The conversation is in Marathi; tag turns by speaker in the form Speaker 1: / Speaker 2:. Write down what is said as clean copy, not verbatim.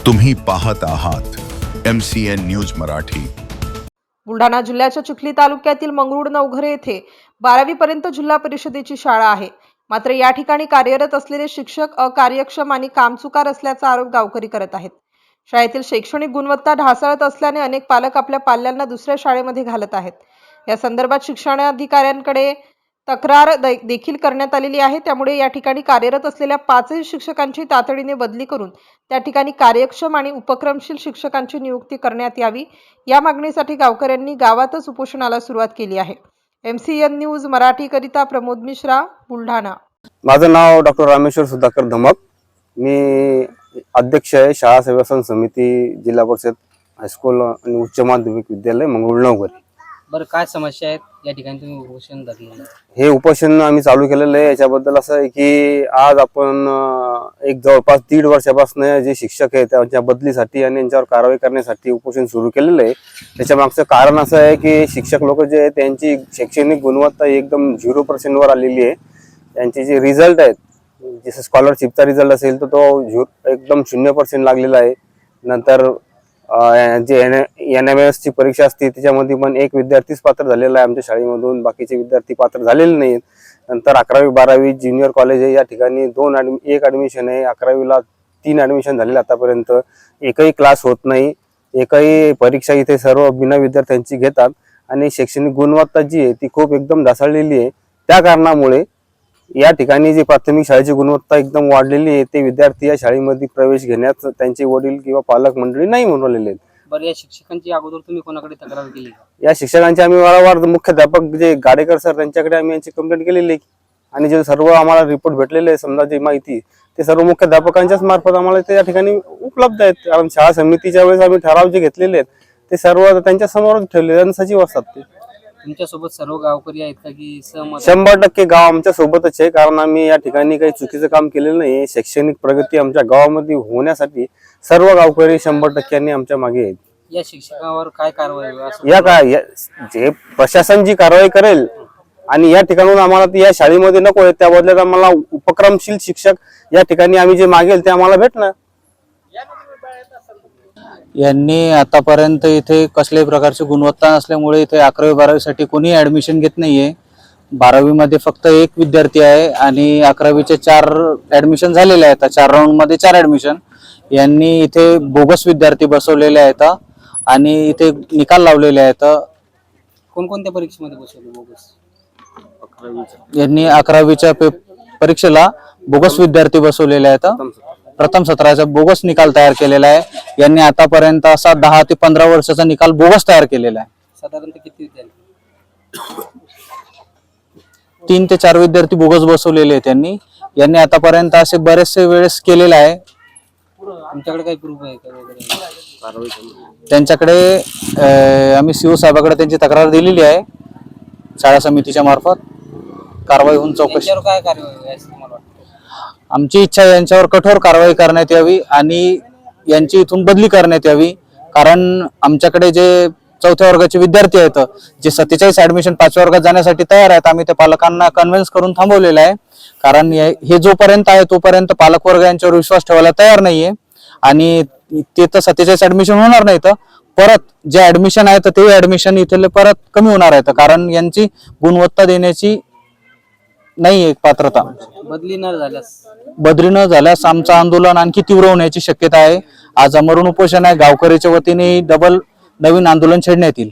Speaker 1: तुम्ही पाहत आहात MCN न्यूज मराठी।
Speaker 2: बुलढाणा जिल्ह्याच्या चिखली तालुक्यातील मंगरुळ नवघरे येथे 12वी पर्यंत जिल्हा परिषदेची शाळा आहे। मात्र या ठिकाणी कार्यरत असलेले शिक्षक अकार्यक्षम आणि कामचुकार असल्याचा आरोप गावकरी करत आहेत। शाळेतील शैक्षणिक गुणवत्ता ढासळत असल्याने अनेक पालक आपल्या पाल्यांना दुसऱ्या शाळेमध्ये घालत आहेत। या संदर्भात शिक्षणाधिकाऱ्यांकडे तक्रार देखील करण्यात आलेली आहे। त्यामुळे या ठिकाणी कार्यरत असलेल्या 5 शिक्षकांची तातडीने बदली करून त्या ठिकाणी कार्यक्षम आणि उपक्रमशील शिक्षकांची नियुक्ती करण्यात यावी, या मागणीसाठी गावकऱ्यांनी गावातच उपोषणाला सुरुवात केली आहे। MCN न्यूज मराठी करिता प्रमोद मिश्रा, बुलढाणा।
Speaker 3: माझं नाव डॉक्टर रामेश्वर सुधाकर धमक। मी अध्यक्ष आहे शाळा सेवा समिती जिल्हा परिषद हायस्कूल आणि उच्च माध्यमिक विद्यालय मंगरुळ नवघरे।
Speaker 4: बरं, काय समस्या आहेत या ठिकाणी तुम्ही उपोषण धरलेलं?
Speaker 3: हे उपोषण आम्ही चालू केलेलं आहे याच्याबद्दल असं आहे की आज आपण एक जवळपास 1.5 वर्षापासून जे शिक्षक आहेत त्यांच्या बदलीसाठी आणि यांच्यावर कारवाई करण्यासाठी उपोषण सुरू केलेलं आहे। त्याच्या मागचं कारण असं आहे की शिक्षक लोक जे आहेत त्यांची शैक्षणिक गुणवत्ता एकदम 0% वर आलेली आहे। त्यांचे जे रिझल्ट आहेत, जसं स्कॉलरशिपचा रिझल्ट असेल तर तो एकदम 0% लागलेला आहे। नंतर जे NMS ची परीक्षा असते त्याच्यामध्ये पण एक विद्यार्थीच पात्र झालेला आहे आमच्या शाळेमधून, बाकीचे विद्यार्थी पात्र झालेले नाहीत। नंतर 11वी 12वी ज्युनियर कॉलेज आहे, या ठिकाणी एक ऍडमिशन आहे, 11वीला 3 ऍडमिशन झालेले आतापर्यंत। एकही क्लास होत नाही, एकही परीक्षा इथे सर्व बिना विद्यार्थ्यांची घेतात आणि शैक्षणिक गुणवत्ता जी आहे ती खूप एकदम ढासळलेली आहे। त्या कारणामुळे या ठिकाणी जी प्राथमिक शाळेची गुणवत्ता एकदम वाढलेली आहे, ते विद्यार्थी या शाळेमध्ये प्रवेश घेण्यास त्यांचे वडील किंवा पालक मंडळी नाही म्हणवलेले आहेत।
Speaker 4: बरं, या शिक्षकांची अगोदर तुम्ही कोणाकडे तक्रार केली?
Speaker 3: या शिक्षकांची आम्ही वारंवार मुख्याध्यापक जे गाडेकर सर त्यांच्याकडे आम्ही यांची कंप्लेंट केलेली आहे आणि जे सर्व आम्हाला रिपोर्ट भेटलेले आहे, समजा जी माहिती ते सर्व मुख्याध्यापकांच्याच मार्फत आम्हाला ते या ठिकाणी उपलब्ध आहेत। कारण शाळा समितीच्या वेळेस आम्ही ठराव जे घेतलेले आहेत ते सर्व त्यांच्या समोरच ठेवलेले आणि सजीव असतात। ते
Speaker 4: तुमच्यासोबत सर्व गावकरी आहेत का की सहमत?
Speaker 3: 100% गाव आमच्या सोबतच आहे, कारण आम्ही या ठिकाणी काही चुकीचं काम केलेलं नाही। शैक्षणिक प्रगती आमच्या गावामध्ये होण्यासाठी सर्व गावकरी 100% आमच्या मागे आहेत।
Speaker 4: या शिक्षकांवर काय कारवाई
Speaker 3: जे प्रशासन जी कारवाई करेल आणि या ठिकाणून आम्हाला या शाळेमध्ये नको आहे, त्या बदल्यात आम्हाला उपक्रमशील शिक्षक या ठिकाणी आम्ही जे मागेल ते आम्हाला भेटणार।
Speaker 5: यांनी आतापर्यंत इथे कसल्याही प्रकारची गुणवत्ता नसल्यामुळे इथे 11वी 12वी साठी कोणी ऍडमिशन घेत नाहीये। 12वी मध्ये फक्त 1 विद्यार्थी आहे आणि 11वीचे 4 ऍडमिशन झालेले आहेत। 4 राऊंड मध्ये 4 ऍडमिशन। यांनी इथे बोगस विद्यार्थी बसवलेले आहेत आणि इथे निकाल लावलेले आहेत।
Speaker 4: कोणकोणत्या परीक्षेमध्ये बसवले बोगस?
Speaker 5: यांनी 11वीच्या परीक्षेला बोगस विद्यार्थी बसवलेले आहेत। प्रथम सत्राचा बोगस निकाल तयार केलेला आहे। यांनी आतापर्यंत असा 10 ते 15 वर्षाचा निकाल बोगस तयार केलेला आहे।
Speaker 4: साधारणतः किती विद्यार्थी?
Speaker 5: 3 ते 4 विद्यार्थी बोगस बसवलेले आहेत यांनी आतापर्यंत असे बरेचसे वेळेस केलेले आहे।
Speaker 4: तुमच्याकडे काही प्रूफ आहे का वगैरे?
Speaker 5: त्यांच्याकडे आम्ही CO साहेबांकडे त्यांची तक्रार दिलेली आहे शाळा समितीच्या मार्फत। कारवाई होऊन चौकशी
Speaker 4: काय कारवाई आहे तुम्हाला वाटतं?
Speaker 5: आमची इच्छा यांच्यावर कठोर कारवाई करण्यात यावी आणि यांची इथून बदली करण्यात यावी। कारण आमच्याकडे जे 4थ्या वर्गाचे विद्यार्थी आहेत, जे 47 ऍडमिशन 5व्या वर्गात जाण्यासाठी तयार आहेत, आम्ही त्या पालकांना कन्व्हिन्स करून थांबवलेलं आहे। कारण हे जोपर्यंत आहे तोपर्यंत पालक वर्ग यांच्यावर विश्वास ठेवायला तयार नाहीये आणि ते तर 47 ऍडमिशन होणार नाही, तर परत जे ऍडमिशन आहे ते ऍडमिशन इथे परत कमी होणार आहे। कारण यांची गुणवत्ता देण्याची नाही एक पात्रता। बदली न झाल्यास आमचं आंदोलन आणखी तीव्र होण्याची शक्यता आहे। आज अमरण उपोषण आहे, गावकरीच्या वतीने डबल नवीन आंदोलन छेडण्यात येईल।